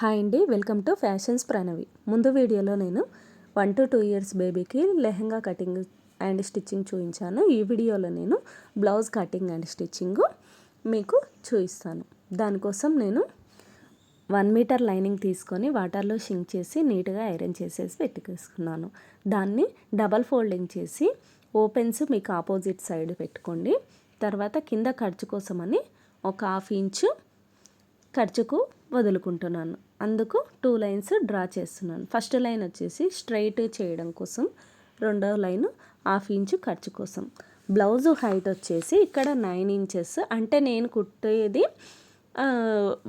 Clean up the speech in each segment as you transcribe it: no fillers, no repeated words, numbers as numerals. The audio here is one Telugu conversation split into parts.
హాయ్ అండి, వెల్కమ్ టు ఫ్యాషన్స్ ప్రణవి. ముందు వీడియోలో నేను 1 to 2 years బేబీకి లెహంగా కటింగ్ అండ్ స్టిచ్చింగ్ చూపించాను. ఈ వీడియోలో నేను బ్లౌజ్ కటింగ్ అండ్ స్టిచ్చింగ్ మీకు చూపిస్తాను. దానికోసం నేను 1 మీటర్ లైనింగ్ తీసుకొని వాటర్లో షింక్ చేసి నీట్గా ఐరన్ చేసేసి పెట్టుకేసుకున్నాను. దాన్ని డబల్ ఫోల్డింగ్ చేసి ఓపెన్స్ మీకు ఆపోజిట్ సైడ్ పెట్టుకోండి. తర్వాత కింద ఖర్చు కోసమని ఒక 1/2 ఇంచు ఖర్చుకు వదులుకుంటున్నాను. అందుకు 2 లైన్స్ డ్రా చేస్తున్నాను. ఫస్ట్ లైన్ వచ్చేసి స్ట్రైట్ చేయడం కోసం, రెండో లైన్ 1/2 ఇంచు ఖర్చు కోసం. బ్లౌజు హైట్ వచ్చేసి ఇక్కడ 9 inches, అంటే నేను కుట్టేది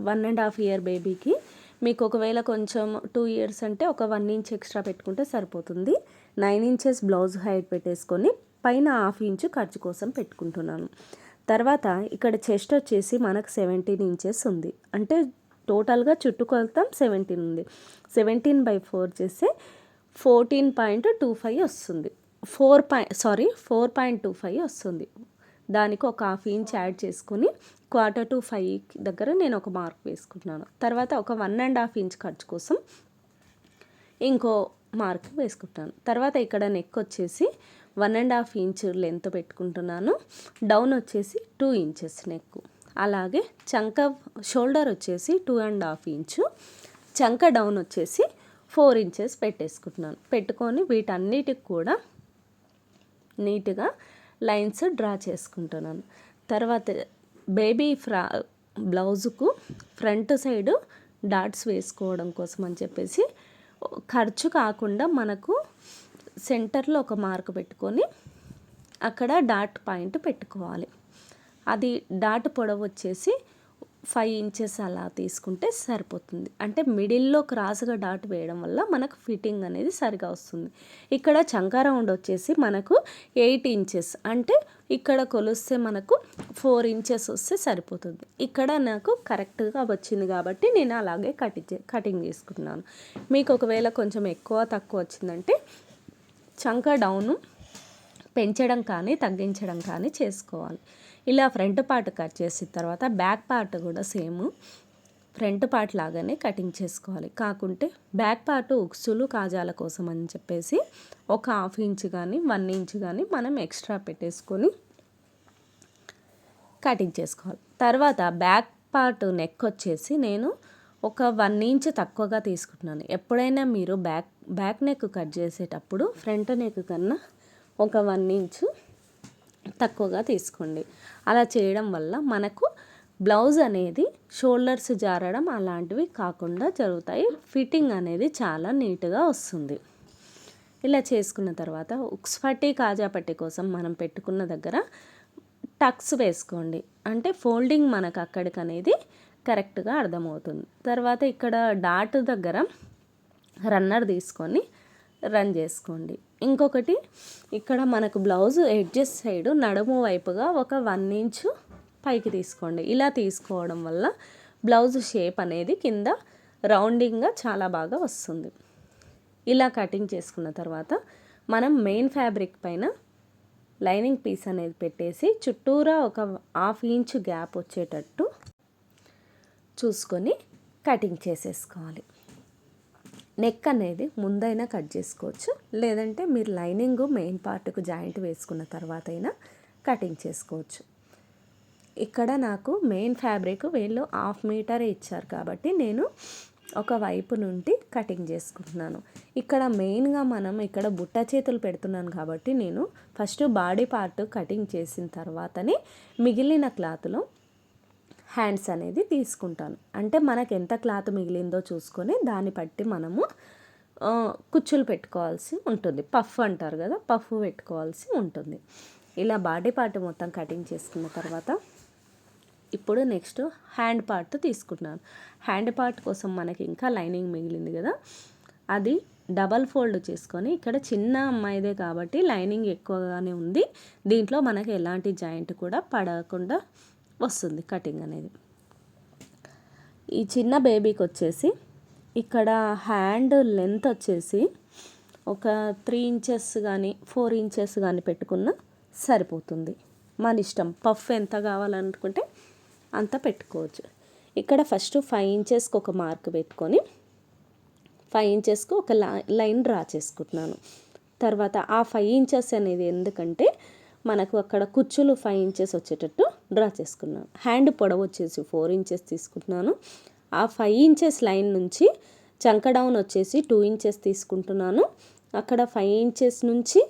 1.5 year బేబీకి. మీకు ఒకవేళ కొంచెం 2 years అంటే ఒక 1 inch ఎక్స్ట్రా పెట్టుకుంటే సరిపోతుంది. 9 inches బ్లౌజ్ హైట్ పెట్టేసుకొని పైన 1/2 ఇంచు ఖర్చు కోసం పెట్టుకుంటున్నాను. తర్వాత ఇక్కడ చెస్ట్ వచ్చేసి మనకు 17 inches ఉంది, అంటే టోటల్గా చుట్టుకొలత 17 ఉంది. 17/4 చేస్తే 14.25 వస్తుంది. 4.25 వస్తుంది. దానికి ఒక 1/2 ఇంచ్ యాడ్ చేసుకొని 4:45 దగ్గర నేను ఒక మార్క్ వేసుకుంటున్నాను. తర్వాత ఒక 1.5 ఇంచ్ ఖర్చు కోసం ఇంకో మార్క్ వేసుకుంటాను. తర్వాత ఇక్కడ నెక్ వచ్చేసి 1.5 ఇంచ్ లెంత్ పెట్టుకుంటున్నాను. డౌన్ వచ్చేసి 2 inches నెక్. అలాగే చంక షోల్డర్ వచ్చేసి 2.5 ఇంచు, చంక డౌన్ వచ్చేసి 4 inches పెట్టేసుకుంటున్నాను. పెట్టుకొని వీటన్నిటికి కూడా నీట్గా లైన్స్ డ్రా చేసుకుంటున్నాను. తర్వాత బేబీ బ్లౌజుకు ఫ్రంట్ సైడ్ డాట్స్ వేసుకోవడం కోసం అని చెప్పేసి ఖర్చు కాకుండా మనకు సెంటర్లో ఒక మార్క్ పెట్టుకొని అక్కడ డాట్ పాయింట్ పెట్టుకోవాలి. అది డాట్ పొడవు వచ్చేసి 5 inches అలా తీసుకుంటే సరిపోతుంది. అంటే మిడిల్లో క్రాస్గా డాట్ వేయడం వల్ల మనకు ఫిట్టింగ్ అనేది సరిగా వస్తుంది. ఇక్కడ చంకా రౌండ్ వచ్చేసి మనకు 8 inches, అంటే ఇక్కడ కొలిస్తే మనకు 4 inches వస్తే సరిపోతుంది. ఇక్కడ నాకు కరెక్ట్గా వచ్చింది కాబట్టి నేను అలాగే కటింగ్ చేసుకుంటున్నాను. మీకు ఒకవేళ కొంచెం ఎక్కువ తక్కువ వచ్చిందంటే చంకా డౌను పెంచడం కానీ తగ్గించడం కానీ చేసుకోవాలి. ఇలా ఫ్రంట్ పార్ట్ కట్ చేసిన తర్వాత బ్యాక్ పార్ట్ కూడా సేమ్ ఫ్రంట్ పార్ట్ లాగానే కటింగ్ చేసుకోవాలి. కాకుంటే బ్యాక్ పార్ట్ ఉక్సులు కాజాల కోసం అని చెప్పేసి ఒక 1/2 ఇంచ్ కానీ 1 inch కానీ మనం ఎక్స్ట్రా పెట్టేసుకొని కటింగ్ చేసుకోవాలి. తర్వాత బ్యాక్ పార్ట్ నెక్ వచ్చేసి నేను ఒక 1 inch తక్కువగా తీసుకుంటున్నాను. ఎప్పుడైనా మీరు బ్యాక్ నెక్ కట్ చేసేటప్పుడు ఫ్రంట్ నెక్ కన్నా ఒక 1 inch తక్కువగా తీసుకోండి. అలా చేయడం వల్ల మనకు బ్లౌజ్ అనేది షోల్డర్స్ జారడం అలాంటివి కాకుండా జరుగుతాయి. ఫిట్టింగ్ అనేది చాలా నీట్గా వస్తుంది. ఇలా చేసుకున్న తర్వాత ఉక్స్ పట్టి కాజా పట్టి కోసం మనం పెట్టుకున్న దగ్గర టక్స్ వేసుకోండి, అంటే ఫోల్డింగ్ మనకు అక్కడికి అనేది కరెక్ట్గా అర్థమవుతుంది. తర్వాత ఇక్కడ డాట్ దగ్గర రన్నర్ తీసుకొని రన్ చేసుకోండి. ఇంకొకటి ఇక్కడ మనకు బ్లౌజ్ ఎడ్జెస్ సైడ్ నడుము వైపుగా ఒక 1 inch పైకి తీసుకోండి. ఇలా తీసుకోవడం వల్ల బ్లౌజ్ షేప్ అనేది కింద రౌండింగ్గా చాలా బాగా వస్తుంది. ఇలా కటింగ్ చేసుకున్న తర్వాత మనం మెయిన్ ఫ్యాబ్రిక్ పైన లైనింగ్ పీస్ అనేది పెట్టేసి చుట్టూరా ఒక 1/2 inch గ్యాప్ వచ్చేటట్టు చూసుకొని కటింగ్ చేసేసుకోవాలి. నెక్ అనేది ముందైనా కట్ చేసుకోవచ్చు, లేదంటే మీరు లైనింగ్ మెయిన్ పార్ట్కు జాయింట్ వేసుకున్న తర్వాత అయినా కటింగ్ చేసుకోవచ్చు. ఇక్కడ నాకు మెయిన్ ఫ్యాబ్రిక్ వీళ్ళు 1/2 meter ఇచ్చారు కాబట్టి నేను ఒక వైపు నుండి కటింగ్ చేసుకుంటున్నాను. ఇక్కడ మెయిన్గా మనం ఇక్కడ బుట్ట చేతులు పెడుతున్నాను కాబట్టి నేను ఫస్ట్ బాడీ పార్ట్ కటింగ్ చేసిన తర్వాతనే మిగిలిన క్లాత్లో హ్యాండ్స్ అనేది తీసుకుంటాను. అంటే మనకు ఎంత క్లాత్ మిగిలిందో చూసుకొని దాన్ని బట్టి మనము కుచ్చులు పెట్టుకోవాల్సి ఉంటుంది. పఫ్ అంటారు కదా, పఫ్ పెట్టుకోవాల్సి ఉంటుంది. ఇలా బాడీ పార్ట్ మొత్తం కటింగ్ చేసుకున్న తర్వాత ఇప్పుడు నెక్స్ట్ హ్యాండ్ పార్ట్ తీసుకుంటున్నాను. హ్యాండ్ పార్ట్ కోసం మనకి ఇంకా లైనింగ్ మిగిలింది కదా, అది డబల్ ఫోల్డ్ చేసుకొని ఇక్కడ చిన్న అమ్మాయిదే కాబట్టి లైనింగ్ ఎక్కువగానే ఉంది. దీంట్లో మనకి ఎలాంటి జాయింట్ కూడా పడకుండా వస్తుంది కటింగ్ అనేది. ఈ చిన్న బేబీకి వచ్చేసి ఇక్కడ హ్యాండ్ లెంత్ వచ్చేసి ఒక 3 inches కానీ 4 inches కానీ పెట్టుకున్న సరిపోతుంది. మన ఇష్టం, పఫ్ ఎంత కావాలనుకుంటే అంత పెట్టుకోవచ్చు. ఇక్కడ ఫస్ట్ 5 ఇంచెస్కి ఒక మార్క్ పెట్టుకొని 5 ఇంచెస్కి ఒక లైన్ డ్రా చేసుకుంటున్నాను. తర్వాత ఆ 5 ఇంచెస్ అనేది ఎందుకంటే మనకు అక్కడ కుచ్చులు 5 ఇంచెస్ వచ్చేటట్టు డ్రా చేసుకున్నాను. హ్యాండ్ పొడవు వచ్చేసి 4 ఇంచెస్ తీసుకుంటున్నాను. ఆ 5 ఇంచెస్ లైన్ నుంచి చంక డౌన్ వచ్చేసి 2 ఇంచెస్ తీసుకుంటున్నాను. అక్కడ 5 ఇంచెస్ నుంచి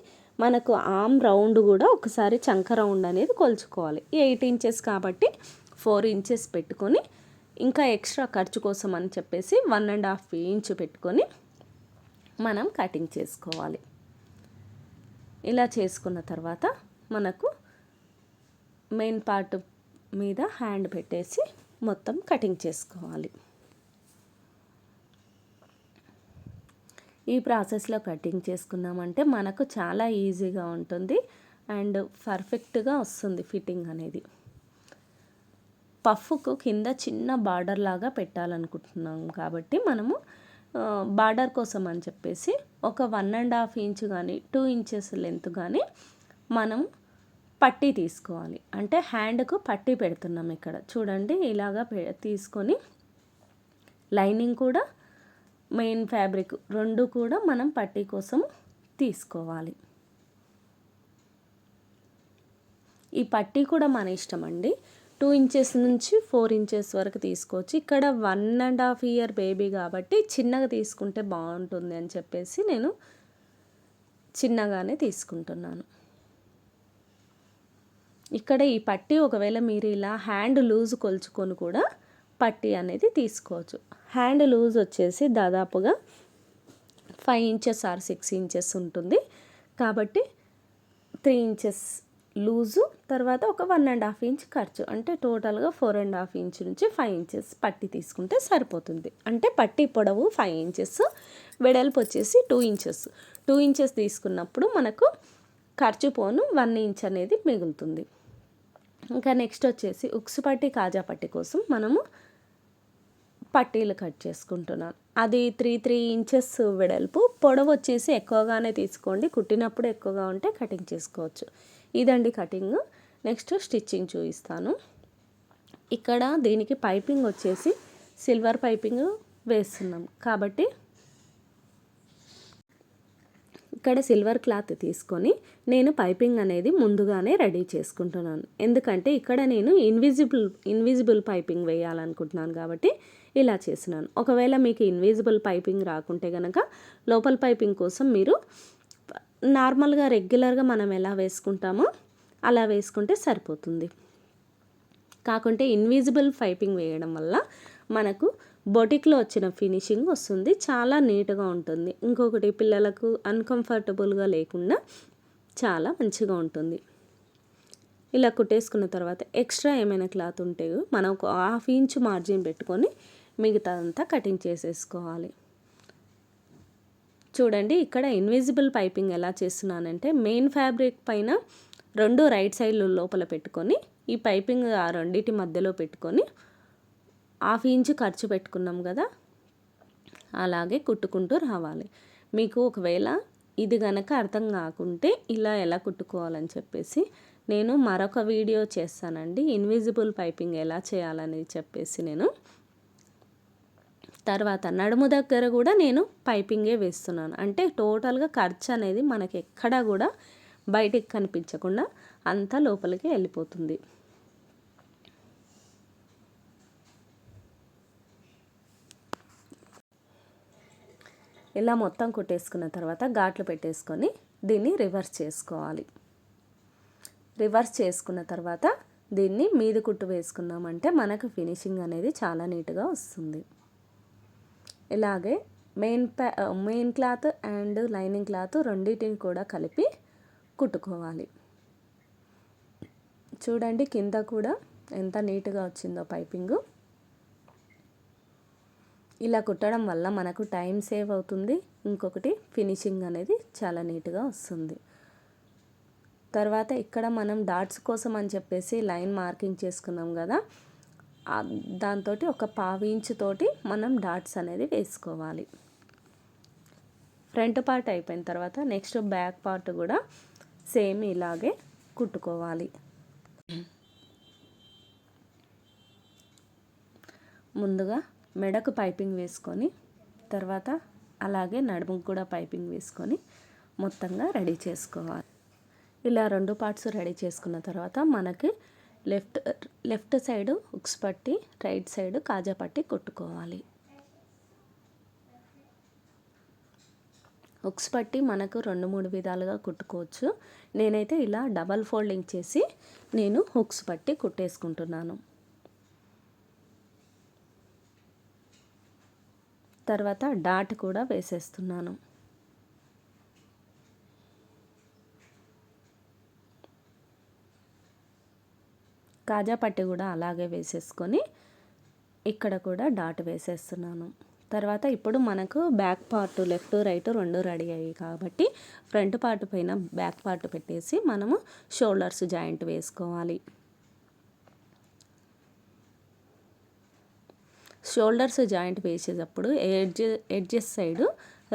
మనకు ఆర్మ్ రౌండ్ కూడా ఒకసారి చంక రౌండ్ అనేది కొలుచుకోవాలి. 8 ఇంచెస్ కాబట్టి 4 ఇంచెస్ పెట్టుకొని ఇంకా ఎక్స్ట్రా ఖర్చు కోసం అని చెప్పేసి 1.5 ఇంచ్ పెట్టుకొని మనం కటింగ్ చేసుకోవాలి. ఇలా చేసుకున్న తర్వాత మనకు మెయిన్ పార్ట్ మీద హ్యాండ్ పెట్టేసి మొత్తం కటింగ్ చేసుకోవాలి. ఈ ప్రాసెస్లో కటింగ్ చేసుకున్నామంటే మనకు చాలా ఈజీగా ఉంటుంది అండ్ పర్ఫెక్ట్గా వస్తుంది ఫిట్టింగ్ అనేది. పఫ్కు కింద చిన్న బార్డర్ లాగా పెట్టాలనుకుంటున్నాం కాబట్టి మనము బార్డర్ కోసం అని చెప్పేసి ఒక 1.5 ఇంచ్ కానీ 2 ఇంచెస్ లెంత్ కానీ మనం పట్టీ తీసుకోవాలి. అంటే హ్యాండ్కు పట్టీ పెడుతున్నాం ఇక్కడ చూడండి. ఇలాగా తీసుకొని లైనింగ్ కూడా మెయిన్ ఫ్యాబ్రిక్ రెండు కూడా మనం పట్టీ కోసం తీసుకోవాలి. ఈ పట్టీ కూడా మన ఇష్టం అండి. 2 ఇంచెస్ నుంచి 4 ఇంచెస్ వరకు తీసుకోవచ్చు. ఇక్కడ 1.5 ఇయర్ బేబీ కాబట్టి చిన్నగా తీసుకుంటే బాగుంటుంది అని చెప్పేసి నేను చిన్నగానే తీసుకుంటున్నాను. ఇక్కడ ఈ పట్టీ ఒకవేళ మీరు ఇలా హ్యాండ్ లూజ్ కొలుచుకొని కూడా పట్టీ అనేది తీసుకోవచ్చు. హ్యాండ్ లూజ్ వచ్చేసి దాదాపుగా 5 ఇంచెస్ ఆర్ 6 ఇంచెస్ ఉంటుంది కాబట్టి 3 ఇంచెస్ లూజు తర్వాత ఒక 1.5 ఇంచ్ ఖర్చు అంటే టోటల్గా 4.5 ఇంచ్ నుంచి 5 ఇంచెస్ పట్టీ తీసుకుంటే సరిపోతుంది. అంటే పట్టీ పొడవు 5 ఇంచెస్ వెడల్పు వచ్చేసి 2 ఇంచెస్ 2 ఇంచెస్ తీసుకున్నప్పుడు మనకు ఖర్చు పోను 1 ఇంచ్ అనేది మిగులుతుంది. ఇంకా నెక్స్ట్ వచ్చేసి ఉక్సు పట్టీ కాజా పట్టీ కోసం మనము పట్టీలు కట్ చేసుకుంటున్నాను. అది 3 ఇంచెస్ వెడల్పు, పొడవు వచ్చేసి ఎక్కువగానే తీసుకోండి. కుట్టినప్పుడు ఎక్కువగా ఉంటే కటింగ్ చేసుకోవచ్చు. ఇదండి కటింగ్. నెక్స్ట్ స్టిచ్చింగ్ చూపిస్తాను. ఇక్కడ దీనికి పైపింగ్ వచ్చేసి సిల్వర్ పైపింగ్ వేస్తున్నాం కాబట్టి ఇక్కడ సిల్వర్ క్లాత్ తీసుకొని నేను పైపింగ్ అనేది ముందుగానే రెడీ చేసుకుంటున్నాను. ఎందుకంటే ఇక్కడ నేను ఇన్విజిబుల్ పైపింగ్ వేయాలనుకుంటున్నాను కాబట్టి ఇలా చేసినాను. ఒకవేళ మీకు ఇన్విజిబుల్ పైపింగ్ రాకుంటే కనుక లోపల పైపింగ్ కోసం మీరు నార్మల్గా రెగ్యులర్గా మనం ఎలా వేసుకుంటామో అలా వేసుకుంటే సరిపోతుంది. కాకుంటే ఇన్విజిబుల్ పైపింగ్ వేయడం వల్ల మనకు బొటిక్లో వచ్చిన ఫినిషింగ్ వస్తుంది, చాలా నీట్గా ఉంటుంది. ఇంకొకటి పిల్లలకు అన్కంఫర్టబుల్గా లేకుండా చాలా మంచిగా ఉంటుంది. ఇలా కుట్టేసుకున్న తర్వాత ఎక్స్ట్రా ఏమైనా క్లాత్ ఉంటే మనం ఒక 1/2 ఇంచ్ మార్జిన్ పెట్టుకొని మిగతాదంతా కటింగ్ చేసేసుకోవాలి. చూడండి ఇక్కడ ఇన్విజిబుల్ పైపింగ్ ఎలా చేస్తున్నానంటే మెయిన్ ఫ్యాబ్రిక్ పైన 2 రైట్ సైడ్లు లోపల పెట్టుకొని ఈ పైపింగ్ ఆ రెండింటి మధ్యలో పెట్టుకొని 1/2 ఇంచ్ ఖర్చు పెట్టుకున్నాం కదా, అలాగే కుట్టుకుంటూ రావాలి. మీకు ఒకవేళ ఇది గనక అర్థం కాకుంటే ఇలా ఎలా కుట్టుకోవాలని చెప్పేసి నేను మరొక వీడియో చేస్తానండి. ఇన్విజిబుల్ పైపింగ్ ఎలా చేయాలని చెప్పేసి నేను తర్వాత నడుము దగ్గర కూడా నేను పైపింగే వేస్తున్నాను. అంటే టోటల్గా ఖర్చు అనేది మనకి ఎక్కడా కూడా బయటికి కనిపించకుండా అంతా లోపలికి వెళ్ళిపోతుంది. ఇలా మొత్తం కుట్టేసుకున్న తర్వాత ఘాట్లు పెట్టేసుకొని దీన్ని రివర్స్ చేసుకోవాలి. రివర్స్ చేసుకున్న తర్వాత దీన్ని మీది కుట్టు వేసుకున్నామంటే మనకు ఫినిషింగ్ అనేది చాలా నీట్గా వస్తుంది. ఇలాగే main cloth and lining cloth రెండింటిని కూడా కలిపి కుట్టుకోవాలి. చూడండి కింద కూడా ఎంత నీట్గా వచ్చిందో పైపింగు. ఇలా కుట్టడం వల్ల మనకు టైం సేవ్ అవుతుంది. ఇంకొకటి ఫినిషింగ్ అనేది చాలా నీట్గా వస్తుంది. తర్వాత ఇక్కడ మనం డాట్స్ కోసం అని చెప్పేసి లైన్ మార్కింగ్ చేసుకున్నాం కదా, దాంతో ఒక 1/2 ఇంచ్ తోటి మనం డాట్స్ అనేది వేసుకోవాలి. ఫ్రంట్ పార్ట్ అయిపోయిన తర్వాత నెక్స్ట్ బ్యాక్ పార్ట్ కూడా సేమ్ ఇలాగే కుట్టుకోవాలి. ముందుగా మెడకు పైపింగ్ వేసుకొని తర్వాత అలాగే నడుముకు కూడా పైపింగ్ వేసుకొని మొత్తంగా రెడీ చేసుకోవాలి. ఇలా 2 పార్ట్స్ రెడీ చేసుకున్న తర్వాత మనకి లెఫ్ట్ సైడ్ హుక్స్ పట్టి రైట్ సైడ్ కాజా పట్టి కుట్టుకోవాలి. హుక్స్ పట్టి మనకు 2-3 విధాలుగా కుట్టుకోవచ్చు. నేనైతే ఇలా డబల్ ఫోల్డింగ్ చేసి నేను హుక్స్ పట్టి కుట్టేసుకుంటున్నాను. తర్వాత డాట్ కూడా వేసేస్తున్నాను. కాజా పట్టి కూడా అలాగే వేసేసుకొని ఇక్కడ కూడా డాట్ వేసేస్తున్నాను. తర్వాత ఇప్పుడు మనకు back part left right 2 ready అయ్యాయి కాబట్టి ఫ్రంట్ పార్ట్ పైన బ్యాక్ పార్ట్ పెట్టేసి మనము షోల్డర్స్ జాయింట్ వేసుకోవాలి. షోల్డర్స్ జాయింట్ వేసేటప్పుడు ఎడ్జెస్ సైడ్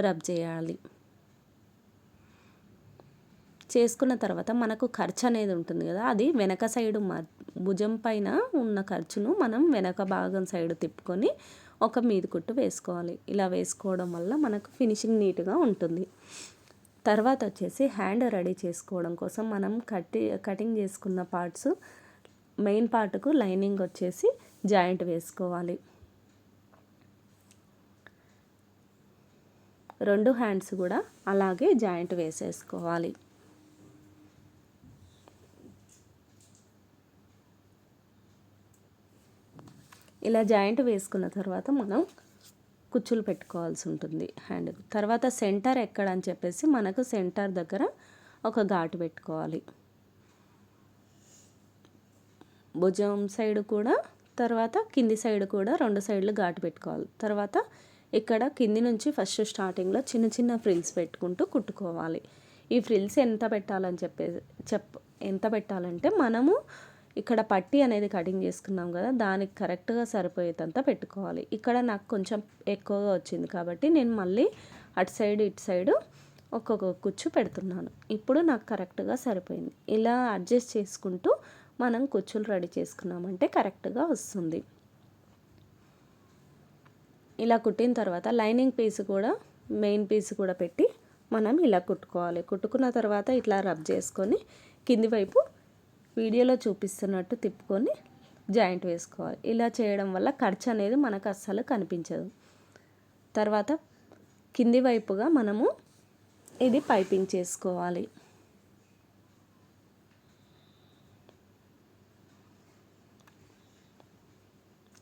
రబ్ చేయాలి. చేసుకున్న తర్వాత మనకు ఖర్చు అనేది ఉంటుంది కదా, అది వెనక సైడు భుజం పైన ఉన్న ఖర్చును మనం వెనక భాగం సైడ్ తిప్పుకొని ఒక మీది కుట్టు వేసుకోవాలి. ఇలా వేసుకోవడం వల్ల మనకు ఫినిషింగ్ నీట్గా ఉంటుంది. తర్వాత వచ్చేసి హ్యాండ్ రెడీ చేసుకోవడం కోసం మనం కటింగ్ చేసుకున్న పార్ట్స్ మెయిన్ పార్ట్కు లైనింగ్ వచ్చేసి జాయింట్ వేసుకోవాలి. 2 హ్యాండ్స్ కూడా అలాగే జాయింట్ వేసేసుకోవాలి. ఇలా జాయింట్ వేసుకున్న తర్వాత మనం కుచ్చులు పెట్టుకోవాల్సి ఉంటుంది హ్యాండ్. తర్వాత సెంటర్ ఎక్కడ అని చెప్పేసి మనకు సెంటర్ దగ్గర ఒక ఘాటు పెట్టుకోవాలి. భుజం సైడ్ కూడా తర్వాత కింది సైడ్ కూడా 2 సైడ్లు ఘాటు పెట్టుకోవాలి. తర్వాత ఇక్కడ కింది నుంచి ఫస్ట్ స్టార్టింగ్లో చిన్న చిన్న ఫ్రిల్స్ పెట్టుకుంటూ కుట్టుకోవాలి. ఈ ఫ్రిల్స్ ఎంత పెట్టాలని ఎంత పెట్టాలంటే మనము ఇక్కడ పట్టీ అనేది కటింగ్ చేసుకున్నాం కదా, దానికి కరెక్ట్గా సరిపోయేంత పెట్టుకోవాలి. ఇక్కడ నాకు కొంచెం ఎక్కువగా వచ్చింది కాబట్టి నేను మళ్ళీ అటు సైడ్ ఇటు సైడు ఒక్కొక్క కుచ్చు పెడుతున్నాను. ఇప్పుడు నాకు కరెక్ట్గా సరిపోయింది. ఇలా అడ్జస్ట్ చేసుకుంటూ మనం కుచ్చులు రెడీ చేసుకున్నామంటే కరెక్ట్గా వస్తుంది. ఇలా కుట్టిన తర్వాత లైనింగ్ పీస్ కూడా మెయిన్ పీస్ కూడా పెట్టి మనం ఇలా కుట్టుకోవాలి. కుట్టుకున్న తర్వాత ఇట్లా రబ్ చేసుకొని కింది వైపు వీడియోలో చూపిస్తున్నట్టు తిప్పుకొని జాయింట్ వేసుకోవాలి. ఇలా చేయడం వల్ల ఖర్చు అనేది మనకు అస్సలు కనిపించదు. తర్వాత కింది వైపుగా మనము ఇది పైపింగ్ చేసుకోవాలి.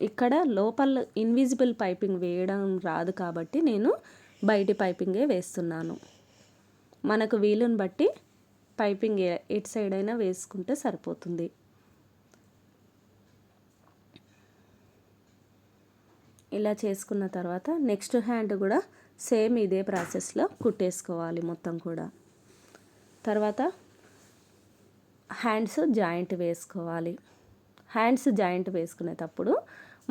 ఇక్కడ లోపల ఇన్విజిబుల్ పైపింగ్ వేయడం రాదు కాబట్టి నేను బయటి పైపింగే వేస్తున్నాను. మనకు వీలుని బట్టి పైపింగ్ ఎటు సైడ్ అయినా వేసుకుంటే సరిపోతుంది. ఇలా చేసుకున్న తర్వాత నెక్స్ట్ హ్యాండ్ కూడా సేమ్ ఇదే ప్రాసెస్లో కుట్టేసుకోవాలి మొత్తం కూడా. తర్వాత హ్యాండ్స్ జాయింట్ వేసుకోవాలి. హ్యాండ్స్ జాయింట్ వేసుకునేటప్పుడు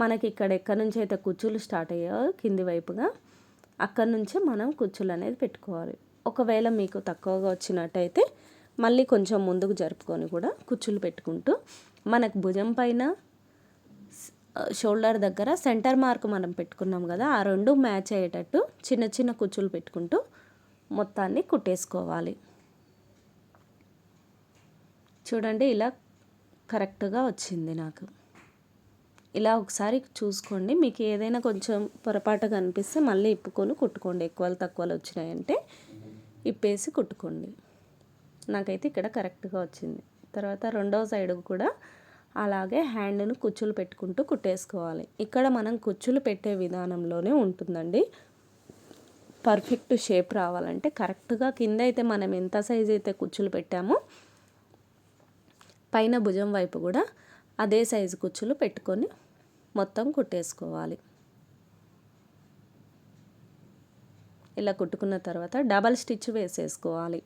మనకి ఎక్కడి నుంచి అయితే కుచ్చులు స్టార్ట్ అయ్యాయో కింది వైపుగా అక్కడి నుంచి మనం కుచ్చులు అనేది పెట్టుకోవాలి. ఒకవేళ మీకు తక్కువగా వచ్చినట్టయితే మళ్ళీ కొంచెం ముందుకు జరుపుకొని కూడా కుచ్చులు పెట్టుకుంటూ మనకు భుజం పైన షోల్డర్ దగ్గర సెంటర్ మార్క్ మనం పెట్టుకున్నాం కదా, ఆ 2 మ్యాచ్ అయ్యేటట్టు చిన్న చిన్న కుచ్చులు పెట్టుకుంటూ మొత్తాన్ని కుట్టేసుకోవాలి. చూడండి ఇలా కరెక్ట్గా వచ్చింది నాకు. ఇలా ఒకసారి చూసుకోండి. మీకు ఏదైనా కొంచెం పొరపాటుగా అనిపిస్తే మళ్ళీ ఇప్పుకొని కుట్టుకోండి. ఎక్కువలు తక్కువలు వచ్చినాయంటే ఇప్పేసి కుట్టుకోండి. నాకైతే ఇక్కడ కరెక్ట్గా వచ్చింది. తర్వాత రెండవ సైడ్ కూడా అలాగే హ్యాండ్ను కుచ్చులు పెట్టుకుంటూ కుట్టేసుకోవాలి. ఇక్కడ మనం కుచ్చులు పెట్టే విధానంలోనే ఉంటుందండి. పర్ఫెక్ట్ షేప్ రావాలంటే కరెక్ట్గా కింద అయితే మనం ఎంత సైజ్ అయితే కుచ్చులు పెట్టామో పైన భుజం వైపు కూడా అదే సైజు కుచ్చులు పెట్టుకొని మొత్తం కుట్టేసుకోవాలి. ఇలా కుట్టుకున్న తర్వాత డబల్ స్టిచ్ వేసేసుకోవాలి.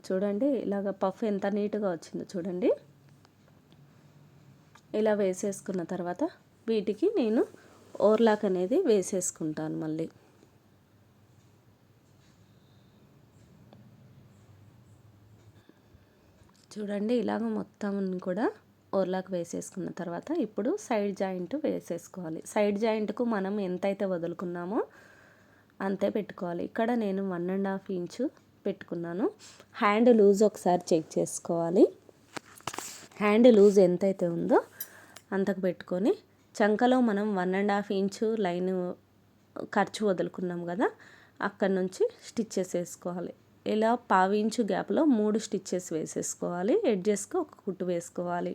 చూడండి ఇలాగ పఫ్ ఎంత నీట్గా వచ్చిందో చూడండి. ఇలా వేసేసుకున్న తర్వాత వీటికి నేను ఓవర్లాక్ అనేది వేసేసుకుంటాను. మళ్ళీ చూడండి ఇలాగ మొత్తం కూడా ఓర్లాక్ వేసేసుకున్న తర్వాత ఇప్పుడు సైడ్ జాయింట్ వేసేసుకోవాలి. సైడ్ జాయింట్కు మనం ఎంతైతే వదులుకున్నామో అంతే పెట్టుకోవాలి. ఇక్కడ నేను 1.5 ఇంచు పెట్టుకున్నాను. హ్యాండ్ లూజ్ ఒకసారి చెక్ చేసుకోవాలి. హ్యాండ్ లూజ్ ఎంతైతే ఉందో అంతకు పెట్టుకొని చంకలో మనం 1.5 ఇంచు లైన్ ఖర్చు వదులుకున్నాం కదా, అక్కడ నుంచి స్టిచ్చెస్ వేసుకోవాలి. ఇలా 1/2 ఇంచు గ్యాప్లో 3 స్టిచ్చెస్ వేసేసుకోవాలి. ఎడ్జెస్కి ఒక కుట్టు వేసుకోవాలి.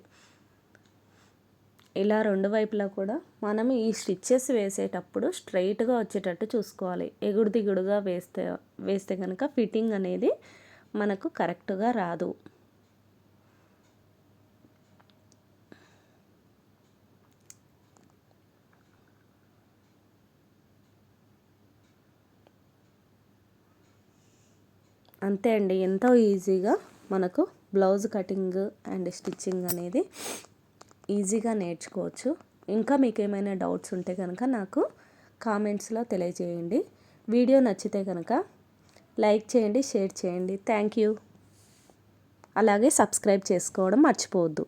ఇలా రెండు వైపులా కూడా మనం ఈ స్టిచ్చెస్ వేసేటప్పుడు స్ట్రైట్గా వచ్చేటట్టు చూసుకోవాలి. ఎగుడు దిగుడుగా వేస్తే కనుక ఫిట్టింగ్ అనేది మనకు కరెక్ట్గా రాదు. అంతే అండి, ఎంతో ఈజీగా మనకు బ్లౌజ్ కటింగ్ అండ్ స్టిచ్చింగ్ అనేది ఈజీగా నేర్చుకోవచ్చు. ఇంకా మీకు ఏమైనా డౌట్స్ ఉంటే కనుక నాకు కామెంట్స్లో తెలియజేయండి. వీడియో నచ్చితే కనుక లైక్ చేయండి, షేర్ చేయండి. Thank you. అలాగే సబ్స్క్రైబ్ చేసుకోవడం మర్చిపోవద్దు.